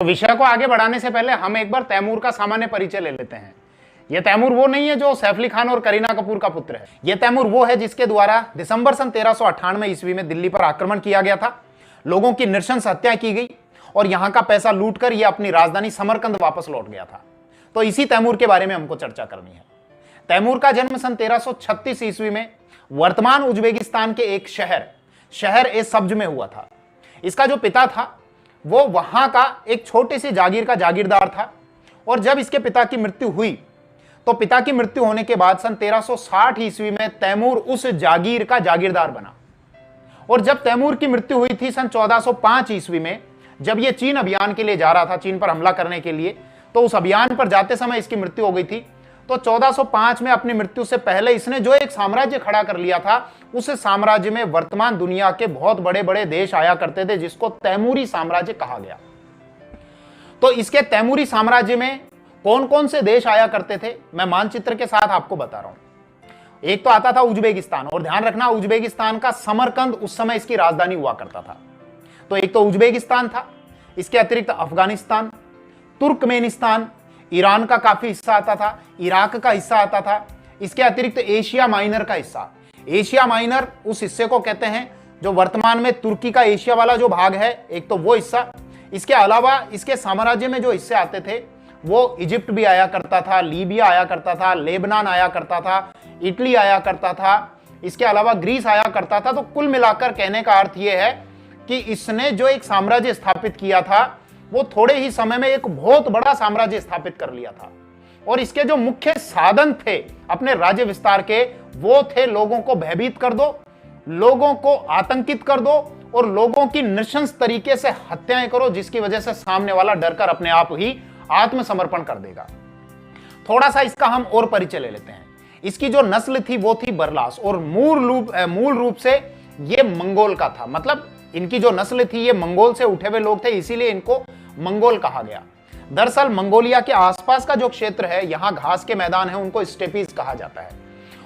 विषय को आगे बढ़ाने से पहले हम एक बार तैमूर का सामान्य परिचय ले लेते हैं। यह तैमूर वो नहीं है जो सैफ अली खान और करीना कपूर का पुत्र है। यह तैमूर वो है जिसके द्वारा दिसंबर सन 1398 ईस्वी में दिल्ली पर आक्रमण किया गया था, लोगों की नृशंस हत्या की गई और यहां का पैसा लूटकर यह अपनी राजधानी समरकंद वापस लौट गया था। तो इसी तैमूर के बारे में हमको चर्चा करनी है। तैमूर का जन्म सन 1336 ईस्वी में वर्तमान उज्बेकिस्तान के एक शहर ए सब्ज में हुआ था। इसका जो पिता था वो वहां का एक छोटी सी जागीर का जागीरदार था और जब इसके पिता की मृत्यु हुई तो पिता की मृत्यु होने के बाद सन 1360 ईस्वी में तैमूर उस जागीर का जागीरदार बना। और जब तैमूर की मृत्यु हुई थी सन 1405 ईस्वी में, जब यह चीन अभियान के लिए जा रहा था, चीन पर हमला करने के लिए, तो उस अभियान पर जाते समय इसकी मृत्यु हो गई थी। तो 1405 में अपनी मृत्यु से पहले इसने जो एक साम्राज्य खड़ा कर लिया था, उस साम्राज्य में वर्तमान दुनिया के बहुत बड़े बड़े देश आया करते थे, जिसको तैमूरी साम्राज्य कहा गया। तो इसके तैमूरी साम्राज्य में कौन कौन से देश आया करते थे, मैं मानचित्र के साथ आपको बता रहा हूं। एक तो आता था उज्बेकिस्तान, और ध्यान रखना उज्बेकिस्तान का समरकंद उस समय इसकी राजधानी हुआ करता था। तो एक तो उज्बेकिस्तान था, इसके अतिरिक्त अफगानिस्तान, तुर्कमेनिस्तान, ईरान का काफी हिस्सा आता था, इराक का हिस्सा आता था, इसके अतिरिक्त एशिया माइनर का हिस्सा। एशिया माइनर उस हिस्से को कहते हैं जो वर्तमान में तुर्की का एशिया वाला जो भाग है, एक तो वो हिस्सा। इसके अलावा इसके साम्राज्य में जो हिस्से आते थे वो इजिप्ट भी आया करता था, लीबिया आया करता था, लेबनान आया करता था, इटली आया करता था, इसके अलावा ग्रीस आया करता था। तो कुल मिलाकर कहने का अर्थ यह है कि इसने जो एक साम्राज्य स्थापित किया था वो थोड़े ही समय में एक बहुत बड़ा साम्राज्य स्थापित कर लिया था। और इसके जो मुख्य साधन थे अपने राज्य विस्तार के, वो थे लोगों को भयभीत कर दो, लोगों को आतंकित कर दो और लोगों की नृशंस तरीके से हत्याएं करो, जिसकी वजह से सामने वाला डरकर अपने आप ही आत्मसमर्पण कर देगा। थोड़ा सा इसका हम और परिचय ले लेते हैं। इसकी जो नस्ल थी वो थी बरलास, और मूल रूप से ये मंगोल का था। मतलब इनकी जो नस्ल थी ये मंगोल से उठे हुए लोग थे, इसीलिए इनको मंगोल कहा गया। दरअसल मंगोलिया के आसपास का जो क्षेत्र है, यहां घास के मैदान है, उनको स्टेपीज कहा जाता है।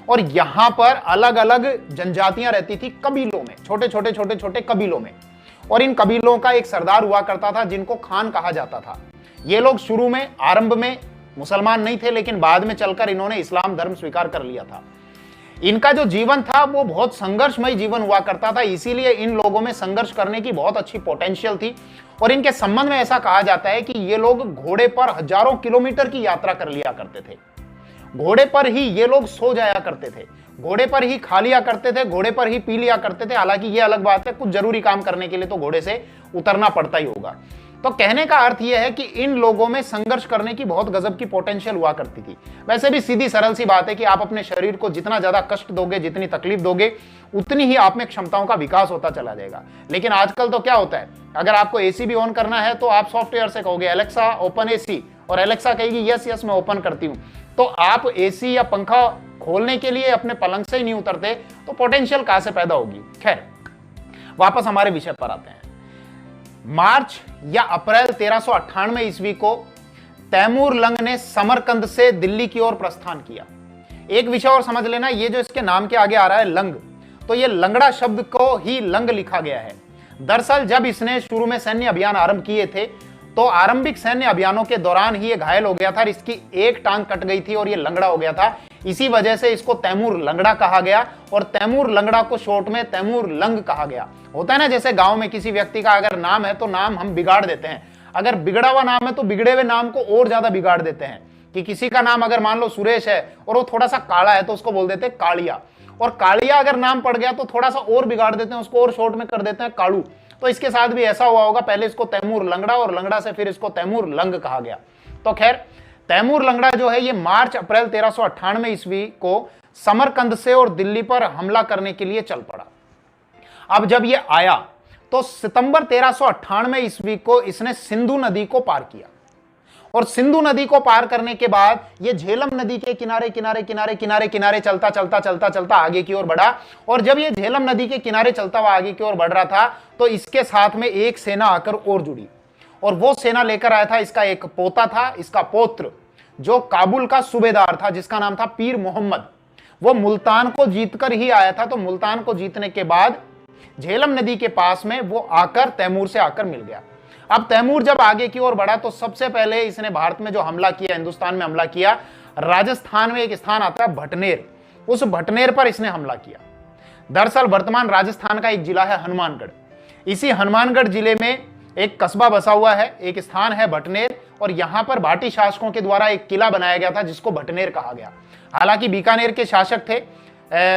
और यहां पर अलग अलग जनजातियां रहती थी कबीलों में, छोटे छोटे कबीलों में। और इन कबीलों का एक सरदार हुआ करता था जिनको खान कहा जाता था। ये लोग शुरू में आरंभ में मुसलमान नहीं थे, लेकिन बाद में चलकर इन्होंने इस्लाम धर्म स्वीकार कर लिया था। इनका जो जीवन था वो बहुत संघर्षमय जीवन हुआ करता था, इसीलिए इन लोगों में संघर्ष करने की बहुत अच्छी पोटेंशियल थी। और इनके संबंध में ऐसा कहा जाता है कि ये लोग घोड़े पर हजारों किलोमीटर की यात्रा कर लिया करते थे। घोड़े पर ही ये लोग सो जाया करते थे, घोड़े पर ही खा लिया करते थे, घोड़े पर ही पी लिया करते थे। हालांकि ये अलग बात है, कुछ जरूरी काम करने के लिए तो घोड़े से उतरना पड़ता ही होगा। तो कहने का अर्थ यह है कि इन लोगों में संघर्ष करने की बहुत गजब की पोटेंशियल हुआ करती थी। वैसे भी सीधी सरल सी बात है कि आप अपने शरीर को जितना ज्यादा कष्ट दोगे, जितनी तकलीफ दोगे, उतनी ही आप में क्षमताओं का विकास होता चला जाएगा। लेकिन आजकल तो क्या होता है, अगर आपको एसी भी ऑन करना है तो आप सॉफ्टवेयर से कहोगे एलेक्सा ओपन एसी, और एलेक्सा कहेगी यस यस मैं ओपन करती हूं। तो आप एसी या पंखा खोलने के लिए अपने पलंग से ही नहीं उतरते, तो पोटेंशियल कहां से पैदा होगी। खैर, वापस हमारे विषय पर आते हैं। मार्च या अप्रैल 1398 ईस्वी को तैमूर लंग ने समरकंद से दिल्ली की ओर प्रस्थान किया। एक विषय और समझ लेना, ये जो इसके नाम के आगे आ रहा है लंग, तो ये लंगड़ा शब्द को ही लंग लिखा गया है। दरअसल जब इसने शुरू में सैन्य अभियान आरंभ किए थे तो आरंभिक सैन्य अभियानों के दौरान ही ये घायल हो गया था, इसकी एक टांग कट गई थी और ये लंगड़ा हो गया था। इसी वजह से इसको तैमूर लंगड़ा कहा गया और तैमूर लंगड़ा को शॉर्ट में तैमूर लंग कहा गया। होता है ना, जैसे गांव में किसी व्यक्ति का अगर नाम है तो नाम हम बिगाड़ देते हैं, अगर बिगड़ा हुआ नाम है तो बिगड़े हुए नाम को और ज्यादा बिगाड़ देते हैं। कि किसी का नाम अगर मान लो सुरेश है और वो थोड़ा सा काला है तो उसको बोल देते हैं कालिया, और कालिया अगर नाम पड़ गया तो थोड़ा सा और बिगाड़ देते हैं उसको और शॉर्ट में कर देते हैं कालू। तो इसके साथ भी ऐसा हुआ होगा, पहले इसको तैमूर लंगड़ा और लंगड़ा से फिर इसको तैमूर लंग कहा गया। तो खैर, तैमूर लंगड़ा जो है ये मार्च अप्रैल 1398 ईस्वी को समरकंद से और दिल्ली पर हमला करने के लिए चल पड़ा। अब जब ये आया तो सितंबर 1398 ईस्वी को इसने सिंधु नदी को पार किया, और सिंधु नदी को पार करने के बाद ये झेलम नदी के किनारे किनारे किनारे किनारे किनारे चलता चलता चलता चलता आगे की ओर बढ़ा। और जब ये झेलम नदी के किनारे चलता हुआ आगे की ओर बढ़ रहा था तो इसके साथ में एक सेना आकर और जुड़ी, और वो सेना लेकर आया था इसका एक पोता था, इसका पौत्र, जो काबुल का सूबेदार था, जिसका नाम था पीर मोहम्मद। वो मुल्तान को जीतकर ही आया था। तो मुल्तान को जीतने के बाद झेलम नदी के पास में वो आकर तैमूर से आकर मिल गया। अब तैमूर जब आगे की ओर बढ़ा तो सबसे पहले इसने भारत में जो हमला किया, हिंदुस्तान में हमला किया, राजस्थान में एक स्थान आता है भटनेर, उस भटनेर पर इसने हमला किया। दरअसल वर्तमान राजस्थान का एक जिला है हनुमानगढ़, इसी हनुमानगढ़ जिले में एक कस्बा बसा हुआ है, एक स्थान है भटनेर, और यहां पर भाटी शासकों के द्वारा एक किला बनाया गया था जिसको भटनेर कहा गया। हालांकि बीकानेर के शासक थे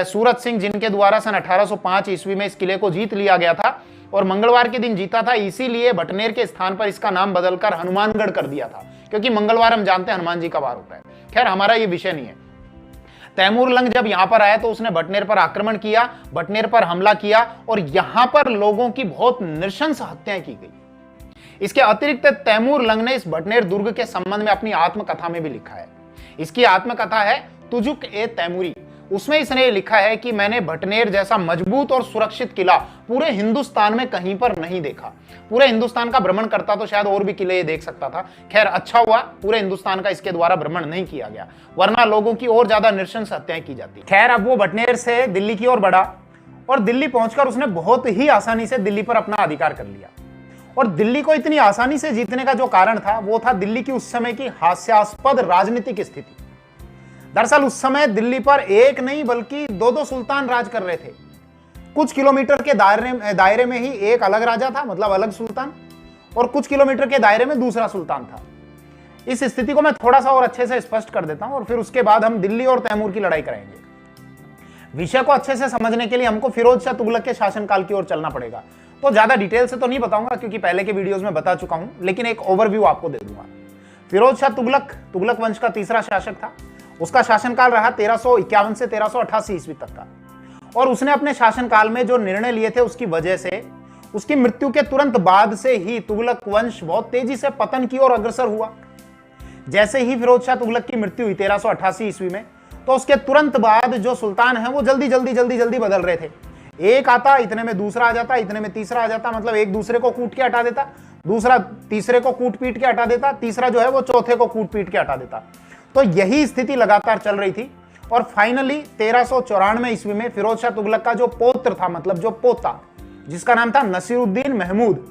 सूरत सिंह, जिनके द्वारा सन 1805 ईस्वी में इस किले को जीत लिया गया था और मंगलवार के दिन जीता था, इसीलिए भटनेर के स्थान पर इसका नाम बदलकर हनुमानगढ़ कर दिया था, क्योंकि मंगलवार हम जानते हैं हनुमान जी का वार होता है। खैर हमारा ये विषय नहीं है। तैमूर लंग जब यहां पर आया तो उसने भटनेर पर आक्रमण किया, भटनेर पर हमला किया और यहां पर लोगों की बहुत नृशंस हत्याएं की गई। इसके अतिरिक्त तैमूर लंग ने इस भटनेर दुर्ग के संबंध में अपनी आत्मकथा में भी लिखा है। इसकी आत्मकथा है तुजुक ए तैमूरी। उसमें इसने लिखा है कि मैंने भटनेर जैसा मजबूत और सुरक्षित किला पूरे हिंदुस्तान में कहीं पर नहीं देखा। पूरे हिंदुस्तान का भ्रमण करता तो शायद और भी किले देख सकता था। खैर अच्छा हुआ पूरे हिंदुस्तान का इसके द्वारा भ्रमण नहीं किया गया, वरना लोगों की और ज्यादा नृशंस हत्याएं की जाती। खैर अब वो भटनेर से दिल्ली की ओर बढ़ा और दिल्ली पहुंचकर उसने बहुत ही आसानी से दिल्ली पर अपना अधिकार कर लिया। और दिल्ली को इतनी आसानी से जीतने का जो कारण था वो था दिल्ली की उस समय की हास्यास्पद राजनीतिक स्थिति। दरअसल उस समय दिल्ली पर एक नहीं बल्कि दो दो सुल्तान राज कर रहे थे। कुछ किलोमीटर के दायरे में ही एक अलग राजा था, मतलब अलग सुल्तान, और कुछ किलोमीटर के दायरे में दूसरा सुल्तान था। इस स्थिति को मैं थोड़ा सा और अच्छे से स्पष्ट कर देता हूं और फिर उसके बाद हम दिल्ली और तैमूर की लड़ाई कराएंगे। विषय को अच्छे से समझने के लिए हमको फिरोज शाह तुगलक के शासनकाल की ओर चलना पड़ेगा। तो ज्यादा डिटेल से तो नहीं बताऊंगा क्योंकि पहले के वीडियोस में बता चुका हूं, लेकिन एक ओवरव्यू आपको दे दूंगा। फिरोज शाह तुगलक वंश का तीसरा शासक था। उसका शासनकाल रहा 1351 से 1388 ईस्वी तक का, और उसने अपने शासनकाल में जो निर्णय लिए थे उसकी वजह से उसकी मृत्यु के तुरंत बाद से ही तुगलक वंश बहुत तेजी से पतन की ओर अग्रसर हुआ। जैसे ही फिरोज शाह तुगलक की मृत्यु हुई 1388 ईस्वी में, तो उसके तुरंत बाद जो सुल्तान है वो जल्दी बदल रहे थे। एक आता, इतने में दूसरा आ जाता, इतने में तीसरा आ जाता, मतलब एक दूसरे को कूट के हटा देता, दूसरा तीसरे को कूट पीट के हटा देता, तीसरा जो है वो चौथे को कूट पीट के हटा देता। तो यही स्थिति लगातार चल रही थी और फाइनली 1394 ईस्वी में फिरोज शाह तुगलक का जो पौत्र था, मतलब जो पोता, जिसका नाम था नसीरुद्दीन महमूद,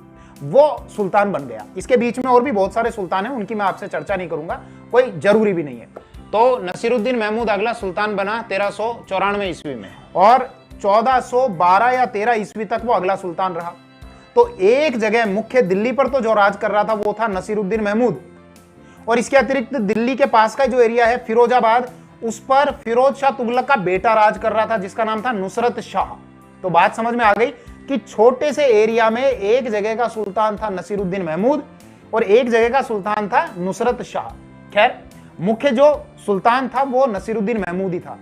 वो सुल्तान बन गया। इसके बीच में और भी बहुत सारे सुल्तान हैं, उनकी मैं आपसे चर्चा नहीं करूंगा, कोई जरूरी भी नहीं है। तो नसीरुद्दीन महमूद अगला सुल्तान बना 1394 ईस्वी में और 1412 या 13 ईस्वी तक वो अगला सुल्तान रहा। तो एक जगह मुख्य दिल्ली पर तो जो राज कर रहा था वो था नसीरुद्दीन महमूद, और इसके अतिरिक्त दिल्ली के पास का जो एरिया है फिरोजाबाद, उस पर फिरोज शाह तुगलक का बेटा राज कर रहा था जिसका नाम था नुसरत शाह। तो बात समझ में आ गई कि छोटे से एरिया में एक जगह का सुल्तान था नसीरुद्दीन महमूद और एक जगह का सुल्तान था नुसरत शाह। खैर मुख्य जो सुल्तान था वो नसीरुद्दीन महमूद ही था,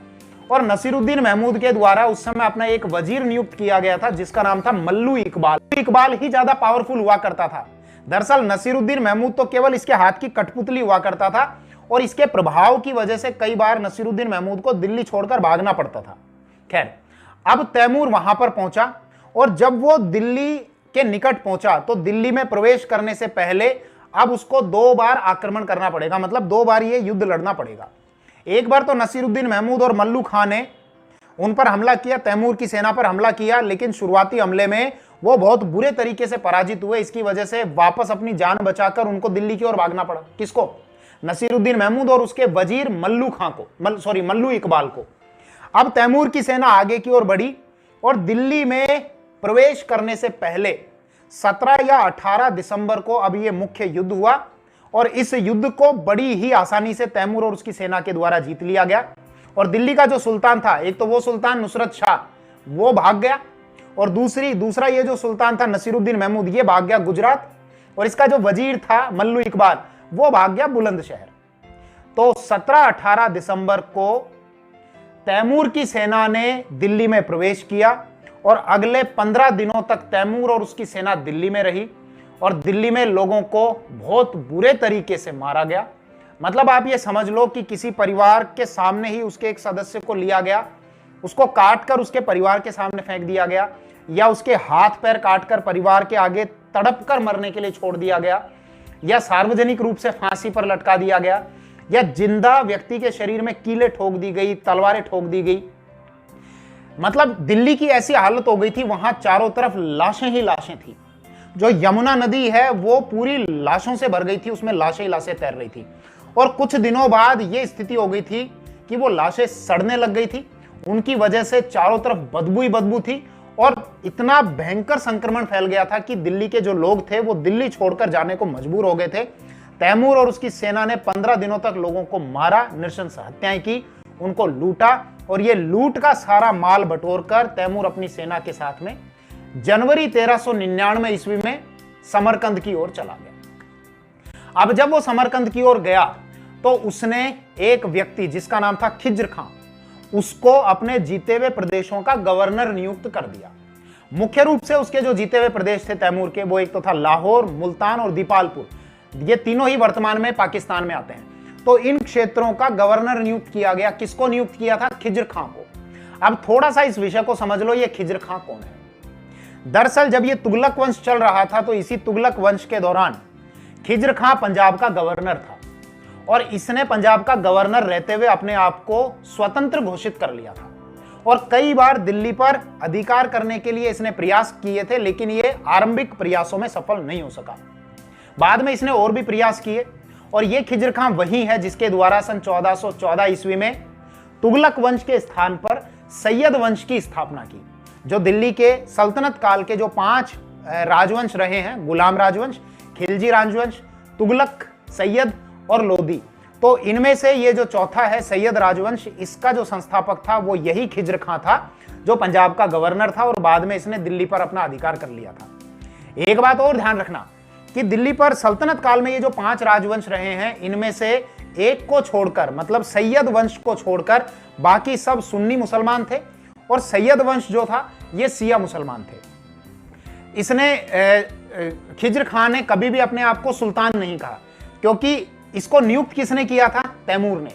और नसीरुद्दीन महमूद के द्वारा उस समय अपना एक वजीर नियुक्त किया गया था जिसका नाम था मल्लू इकबाल। इकबाल ही ज्यादा पावरफुल हुआ करता था। दरअसल नसीरुद्दीन महमूद तो केवल इसके हाथ की कठपुतली हुआ करता था और इसके प्रभाव की वजह से कई बार नसीरुद्दीन महमूद को दिल्ली छोड़कर भागना पड़ता था। खैर अब तैमूर वहां पर पहुंचा और जब वो दिल्ली के निकट पहुंचा तो दिल्ली में प्रवेश करने से पहले अब उसको 2 बार आक्रमण करना पड़ेगा, मतलब 2 बार ये युद्ध लड़ना पड़ेगा। एक बार तो नसीरुद्दीन महमूद और मल्लू खां ने उन पर हमला किया, तैमूर की सेना पर हमला किया, लेकिन शुरुआती हमले में वो बहुत बुरे तरीके से पराजित हुए। इसकी वजह से वापस अपनी जान बचाकर उनको दिल्ली की ओर भागना पड़ा। किसको? नसीरुद्दीन महमूद और उसके वजीर मल्लू खां को, मल्लू इकबाल को। अब तैमूर की सेना आगे की ओर बढ़ी और दिल्ली में प्रवेश करने से पहले 17 या 18 दिसंबर को अब यह मुख्य युद्ध हुआ और इस युद्ध को बड़ी ही आसानी से तैमूर और उसकी सेना के द्वारा जीत लिया गया। और दिल्ली का जो सुल्तान था, एक तो वो सुल्तान नुसरत शाह, वो भाग गया, और दूसरा ये जो सुल्तान था नसीरुद्दीन महमूद, ये भाग गया गुजरात, और इसका जो वजीर था मल्लू इकबाल, वो भाग गया बुलंदशहर। तो 17-18 दिसंबर को तैमूर की सेना ने दिल्ली में प्रवेश किया और अगले 15 दिनों तक तैमूर और उसकी सेना दिल्ली में रही और दिल्ली में लोगों को बहुत बुरे तरीके से मारा गया। मतलब आप ये समझ लो कि किसी परिवार के सामने ही उसके एक सदस्य को लिया गया, उसको काटकर उसके परिवार के सामने फेंक दिया गया, या उसके हाथ पैर काटकर परिवार के आगे तड़प कर मरने के लिए छोड़ दिया गया, या सार्वजनिक रूप से फांसी पर लटका दिया गया, या जिंदा व्यक्ति के शरीर में कीलें ठोक दी गई, तलवारें ठोक दी गई। मतलब दिल्ली की ऐसी हालत हो गई थी, वहां चारों तरफ लाशें ही लाशें थी। जो यमुना नदी है वो पूरी लाशों से भर गई थी, उसमें लाशें ही लाशें तैर रही थी। और कुछ दिनों बाद ये स्थिति हो गई थी कि वो लाशें सड़ने लग गई थी, उनकी वजह से चारों तरफ बदबू ही बदबू थी और इतना भयंकर संक्रमण फैल गया था कि दिल्ली के जो लोग थे वो दिल्ली छोड़कर जाने को मजबूर हो गए थे। तैमूर और उसकी सेना ने 15 दिनों तक लोगों को मारा, नृशंस हत्याएं की, उनको लूटा और ये लूट का सारा माल बटोरकर तैमूर अपनी सेना के साथ में जनवरी 1399 ईस्वी में समरकंद की ओर चला गया। अब जब वो समरकंद की ओर गया तो उसने एक व्यक्ति जिसका नाम था खिज्र खां, उसको अपने जीते हुए प्रदेशों का गवर्नर नियुक्त कर दिया। मुख्य रूप से उसके जो जीते हुए प्रदेश थे तैमूर के, वो एक तो था लाहौर, मुल्तान और दीपालपुर। ये तीनों ही वर्तमान में पाकिस्तान में आते हैं। तो इन क्षेत्रों का गवर्नर नियुक्त किया गया। किसको नियुक्त किया था? खिज्र खां को। अब थोड़ा सा इस विषय को समझ लो, ये खिज्र खां कौन है। दरअसल जब ये तुगलक वंश चल रहा था तो इसी तुगलक वंश के दौरान खिज्र खां पंजाब का गवर्नर था और इसने पंजाब का गवर्नर रहते हुए अपने आप को स्वतंत्र घोषित कर लिया था और कई बार दिल्ली पर अधिकार करने के लिए इसने प्रयास किए थे, लेकिन ये आरंभिक प्रयासों में सफल नहीं हो सका। बाद में इसने और भी प्रयास किए और ये खिज्र खां वही है जिसके द्वारा सन 1414 ईस्वी में तुगलक वंश के स्थान पर सैयद वंश की स्थापना की। जो दिल्ली के सल्तनत काल के जो 5 राजवंश रहे हैं, गुलाम राजवंश, खिलजी राजवंश, तुगलक, सैयद और लोधी, तो इनमें से ये जो चौथा है सैयद राजवंश, इसका जो संस्थापक था वो यही खिज्र खां था जो पंजाब का गवर्नर था और बाद में इसने दिल्ली पर अपना अधिकार कर लिया था। एक बात और ध्यान रखना कि दिल्ली पर सल्तनत काल में ये जो 5 राजवंश रहे हैं, इनमें से एक को छोड़कर, मतलब सैयद वंश को छोड़कर बाकी सब सुन्नी मुसलमान थे और सैयद वंश जो था ये शिया मुसलमान थे। इसने खिज्र खां ने कभी भी अपने आप को सुल्तान नहीं कहा, क्योंकि इसको नियुक्त किसने किया था? तैमूर ने।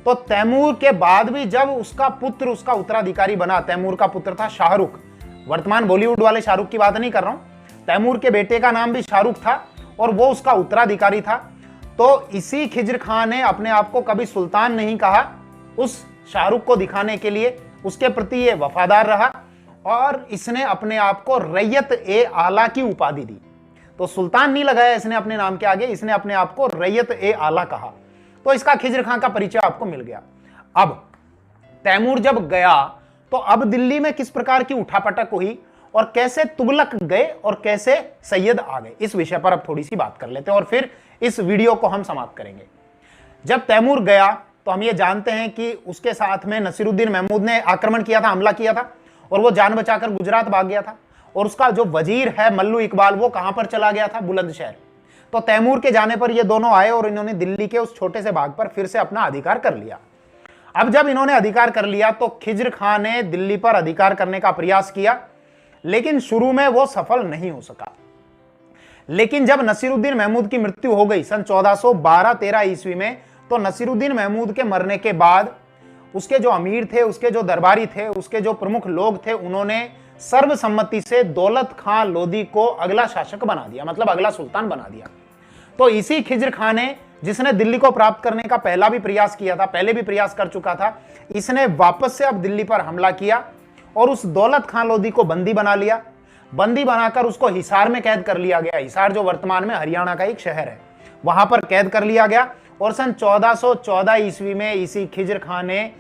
तो तैमूर के बाद भी जब उसका पुत्र उसका उत्तराधिकारी बना, तैमूर का पुत्र था शाहरुख, वर्तमान बॉलीवुड वाले शाहरुख की बात नहीं कर रहा हूं, तैमूर के बेटे का नाम भी शाहरुख था और वो उसका उत्तराधिकारी था। तो इसी खिज्र खां ने अपने आप को कभी सुल्तान नहीं कहा, उस शाहरुख को दिखाने के लिए उसके प्रति ये वफादार रहा और इसने अपने आप को रैयत ए आला की उपाधि दी। तो सुल्तान नहीं लगाया इसने अपने नाम के आगे, इसने अपने आप को रैयत ए आला कहा। तो इसका खिज्र खां का परिचय आपको मिल गया। अब तैमूर जब गया तो अब दिल्ली में किस प्रकार की उठापटक हुई और कैसे तुगलक गए और कैसे सैयद आ गए, इस विषय पर अब थोड़ी सी बात कर लेते हैं और फिर इस वीडियो को हम समाप्त करेंगे। जब तैमूर गया तो हम ये जानते हैं कि उसके साथ में नसीरुद्दीन महमूद ने आक्रमण किया था, हमला किया था और वो जान बचाकर गुजरात भाग गया था। और उसका जो वजीर है मल्लू इकबाल, वो कहां पर चला गया था? बुलंदशहर। तो तैमूर के जाने पर ये दोनों आए और इन्होंने दिल्ली के उस छोटे से भाग पर फिर से अपना अधिकार कर लिया। अब जब इन्होंने अधिकार कर लिया तो खिज्र खां ने दिल्ली पर अधिकार करने का प्रयास किया, लेकिन शुरू में वो सफल नहीं हो सका। लेकिन जब नसीरुद्दीन महमूद की मृत्यु हो गई सन 1412-13 ईस्वी में, तो नसीरुद्दीन महमूद के मरने के बाद उसके जो अमीर थे, उसके जो दरबारी थे, उसके जो प्रमुख लोग थे, उन्होंने सर्वसम्मति से दौलत खां लोधी को अगला शासक बना दिया, मतलब अगला सुल्तान बना दिया। तो इसी खिज्र खां ने, जिसने दिल्ली को प्राप्त करने का पहला भी प्रयास किया था, पहले भी प्रयास कर चुका था, इसने वापस से अब दिल्ली पर हमला किया और उस दौलत खां लोधी को बंदी बना लिया। बंदी बनाकर उसको हिसार में कैद कर लिया गया। हिसार जो वर्तमान में हरियाणा का एक शहर है, वहां पर कैद कर लिया गया और सन 1414 ईस्वी में इसी खिज्र खां ने